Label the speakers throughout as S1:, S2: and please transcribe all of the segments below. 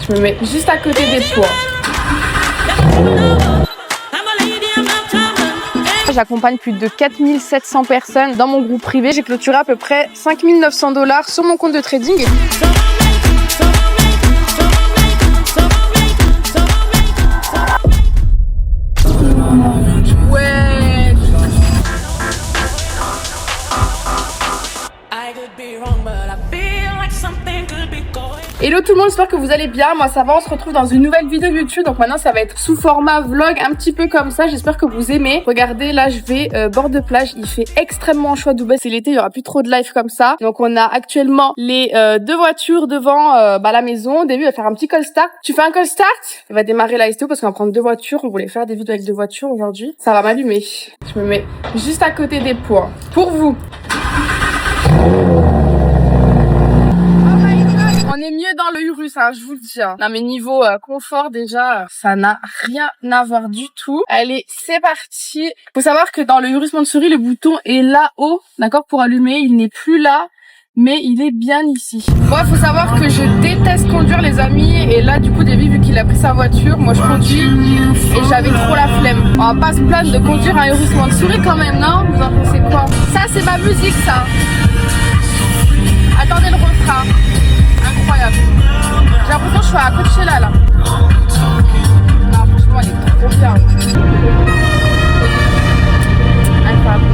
S1: Je me mets juste à côté des poids. J'accompagne plus de 4700 personnes dans mon groupe privé. J'ai clôturé à peu près 5900 $ sur mon compte de trading. Hello tout le monde, j'espère que vous allez bien, moi ça va, on se retrouve dans une nouvelle vidéo YouTube. Donc maintenant ça va être sous format vlog, un petit peu comme ça, j'espère que vous aimez. Regardez, là je vais bord de plage, il fait extrêmement chaud à Dubaï, c'est l'été, il y aura plus trop de live comme ça. Donc on a actuellement les deux voitures devant la maison. Au début il va faire un petit call start. Tu fais un call start? Il va démarrer la STO parce qu'on va prendre deux voitures, on voulait faire des vidéos avec deux voitures aujourd'hui. Ça va m'allumer, je me mets juste à côté des poids. Pour vous. On est mieux dans le Urus, hein, je vous le dis. Hein. Non mais niveau confort déjà, ça n'a rien à voir du tout. Allez, c'est parti. Faut savoir que dans le Urus Montsouris, le bouton est là-haut, d'accord, pour allumer. Il n'est plus là, mais il est bien ici. Moi, faut savoir que je déteste conduire, les amis. Et là, du coup, David, vu qu'il a pris sa voiture, moi je conduis et j'avais trop la flemme. On va pas se plaindre de conduire un Urus Montsouris quand même, non? Vous en pensez quoi? Ça, c'est ma musique, ça. Attendez le refrain. Incroyable. J'ai l'impression que je suis à Coachella là. Non, franchement, elle est trop bien. Incroyable.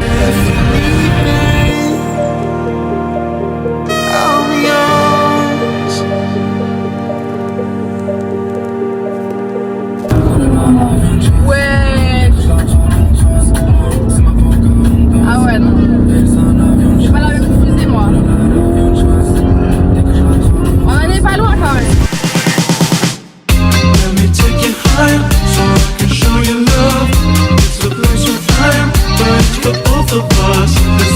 S1: Ouais. Ah ouais, non. Je suis pas la même fusée, moi. Pas loin quand même.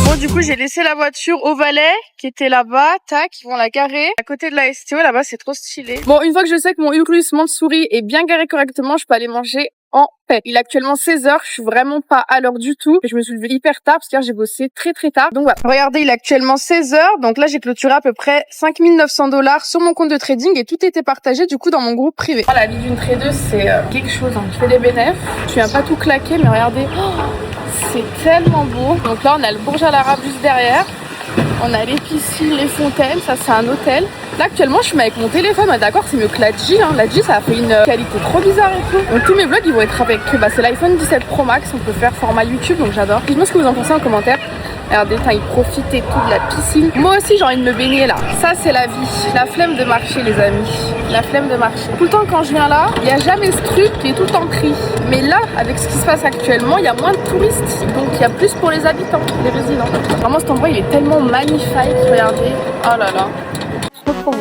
S1: Bon, du coup j'ai laissé la voiture au valet qui était là-bas, tac, ils vont la garer à côté de la STO, là-bas c'est trop stylé. Bon, une fois que je sais que mon Urus Montsouris est bien garé correctement, je peux aller manger en paix. Il est actuellement 16h, je suis vraiment pas à l'heure du tout. Et je me suis levée hyper tard parce qu'hier j'ai bossé très tard. Donc voilà, regardez, il est actuellement 16h. Donc là j'ai clôturé à peu près 5900 $ sur mon compte de trading et tout était partagé du coup dans mon groupe privé. Oh, la vie d'une tradeuse c'est quelque chose, hein. Je fais des bénéfices, je viens pas tout claquer mais regardez, c'est tellement beau. Donc là on a le Burj Al Arab juste derrière. On a les piscines, les fontaines, ça c'est un hôtel. Là actuellement je suis avec mon téléphone, d'accord, c'est mieux que la G, hein. La G ça a fait une qualité trop bizarre et tout. Donc tous mes vlogs ils vont être avec, c'est l'iPhone 17 Pro Max, on peut faire format YouTube, donc j'adore. Dites-moi ce que vous en pensez en commentaire. Regardez, ils profitent et tout de la piscine. Moi aussi j'ai envie de me baigner là. Ça c'est la vie, la flemme de marcher les amis. La flemme de marcher. Tout le temps quand je viens là, il n'y a jamais ce truc qui est tout le temps pris. Mais là, avec ce qui se passe actuellement, il y a moins de touristes. Donc il y a plus pour les habitants, les résidents. Vraiment cet endroit il est tellement magnifique, regardez. Oh là là. Trop beau.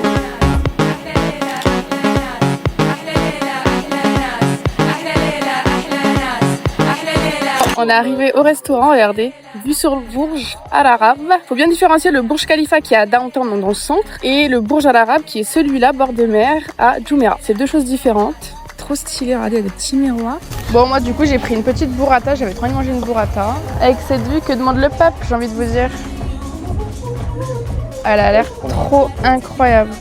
S1: On est arrivé au restaurant, regardez, vue sur le Burj Al Arab. Faut bien différencier le Burj Khalifa qui est à Downtown, donc dans le centre, et le Burj Al Arab qui est celui-là, bord de mer, à Jumeirah. C'est deux choses différentes. Trop stylé, regardez, il y a des petits miroirs. Bon, moi du coup j'ai pris une petite burrata, j'avais trop envie de manger une burrata. Avec cette vue, que demande le peuple, j'ai envie de vous dire. Elle a l'air trop incroyable.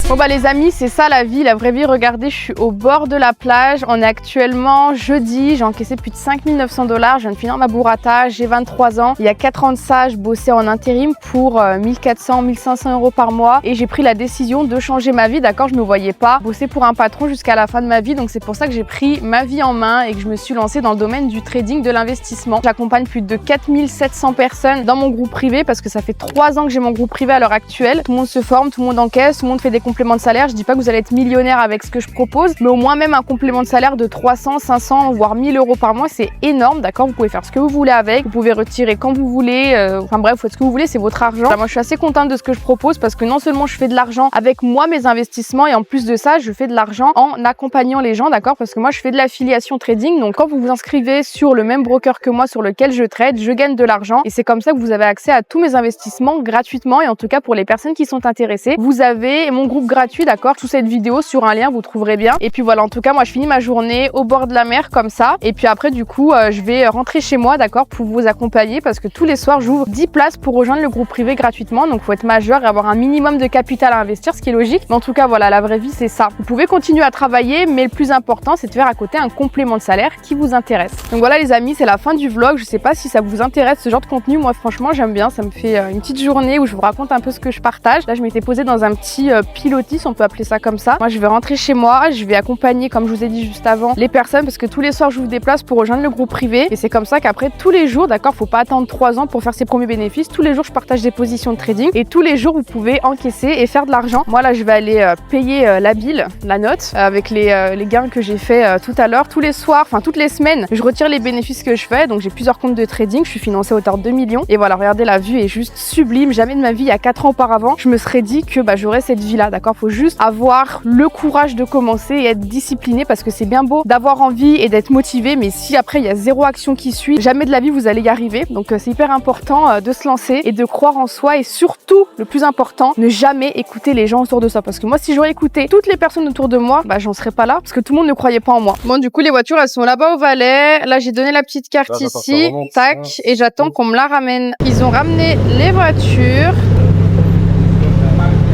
S1: Bon bah les amis, c'est ça la vie, la vraie vie. Regardez, je suis au bord de la plage. On est actuellement jeudi, j'ai encaissé plus de 5900 $. Je viens de finir ma burrata, j'ai 23 ans. Il y a 4 ans de ça, je bossais en intérim pour 1400, 1500 € par mois. Et j'ai pris la décision de changer ma vie, d'accord? Je ne me voyais pas bosser pour un patron jusqu'à la fin de ma vie. Donc c'est pour ça que j'ai pris ma vie en main et que je me suis lancée dans le domaine du trading, de l'investissement. J'accompagne plus de 4700 personnes dans mon groupe privé parce que ça fait 3 ans que j'ai mon groupe privé à l'heure actuelle. Tout le monde se forme, tout le monde encaisse, tout le monde fait des compléments de salaire. Je dis pas que vous allez être millionnaire avec ce que je propose, mais au moins même un complément de salaire de 300, 500, voire 1000 € par mois, c'est énorme, d'accord? Vous pouvez faire ce que vous voulez avec, vous pouvez retirer quand vous voulez, enfin bref, vous faites ce que vous voulez, c'est votre argent. Moi, je suis assez contente de ce que je propose parce que non seulement je fais de l'argent avec moi, mes investissements, et en plus de ça, je fais de l'argent en accompagnant les gens, d'accord? Parce que moi, je fais de l'affiliation trading, donc quand vous vous inscrivez sur le même broker que moi sur lequel je trade, je gagne de l'argent et c'est comme ça que vous avez accès à tous mes investissements gratuitement. Et en tout cas, pour les personnes qui sont intéressées, vous avez mon groupe gratuit gratuit, d'accord. Sous cette vidéo, sur un lien, vous trouverez bien. Et puis voilà, en tout cas, moi, je finis ma journée au bord de la mer comme ça. Et puis après, du coup, je vais rentrer chez moi, d'accord, pour vous accompagner parce que tous les soirs, j'ouvre 10 places pour rejoindre le groupe privé gratuitement. Donc, faut être majeur et avoir un minimum de capital à investir, ce qui est logique. Mais en tout cas, voilà, la vraie vie, c'est ça. Vous pouvez continuer à travailler, mais le plus important, c'est de faire à côté un complément de salaire qui vous intéresse. Donc voilà, les amis, c'est la fin du vlog. Je sais pas si ça vous intéresse ce genre de contenu. Moi, franchement, j'aime bien. Ça me fait une petite journée où je vous raconte un peu ce que je partage. Là, je m'étais posée dans un petit pilotis, on peut appeler ça comme ça. Moi, je vais rentrer chez moi. Je vais accompagner, comme je vous ai dit juste avant, les personnes parce que tous les soirs, j'ouvre des places pour rejoindre le groupe privé. Et c'est comme ça qu'après, tous les jours, d'accord, faut pas attendre 3 ans pour faire ses premiers bénéfices. Tous les jours, je partage des positions de trading et tous les jours, vous pouvez encaisser et faire de l'argent. Moi, là, je vais aller payer la bille, la note, avec les gains que j'ai fait tout à l'heure. Tous les soirs, enfin toutes les semaines, je retire les bénéfices que je fais. Donc, j'ai plusieurs comptes de trading. Je suis financée à hauteur de 2 millions. Et voilà, regardez, la vue est juste sublime. Jamais de ma vie, il y a 4 ans auparavant, je me serais dit que j'aurais cette vie-là, d'accord. Faut juste avoir le courage de commencer et être discipliné parce que c'est bien beau d'avoir envie et d'être motivé, mais si après il y a zéro action qui suit, jamais de la vie vous allez y arriver. Donc c'est hyper important de se lancer et de croire en soi et surtout, le plus important, ne jamais écouter les gens autour de soi parce que moi, si j'aurais écouté toutes les personnes autour de moi, j'en serais pas là parce que tout le monde ne croyait pas en moi. Bon, du coup, les voitures, elles sont là-bas au Valais. Là, j'ai donné la petite carte ici, tac, et j'attends qu'on me la ramène. Ils ont ramené les voitures.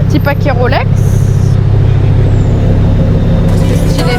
S1: Petit paquet Rolex. Stylé.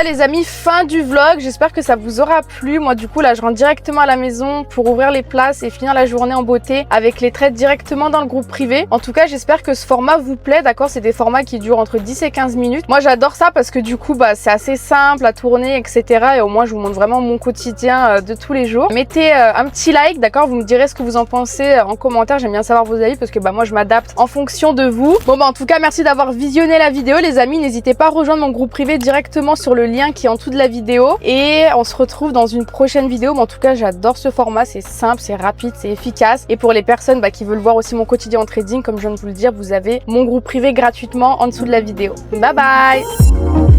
S1: Les amis, fin du vlog, j'espère que ça vous aura plu. Moi du coup là je rentre directement à la maison pour ouvrir les places et finir la journée en beauté avec les trades directement dans le groupe privé. En tout cas j'espère que ce format vous plaît, d'accord. C'est des formats qui durent entre 10 et 15 minutes. Moi j'adore ça parce que du coup c'est assez simple à tourner, etc. Et au moins je vous montre vraiment mon quotidien de tous les jours. Mettez un petit like, d'accord, vous me direz ce que vous en pensez en commentaire. J'aime bien savoir vos avis parce que moi je m'adapte en fonction de vous. Bon en tout cas merci d'avoir visionné la vidéo les amis. N'hésitez pas à rejoindre mon groupe privé directement sur le lien qui est en dessous de la vidéo et on se retrouve dans une prochaine vidéo. Mais en tout cas j'adore ce format, c'est simple, c'est rapide, c'est efficace et pour les personnes qui veulent voir aussi mon quotidien en trading, comme je viens de vous le dire, vous avez mon groupe privé gratuitement en dessous de la vidéo. Bye bye.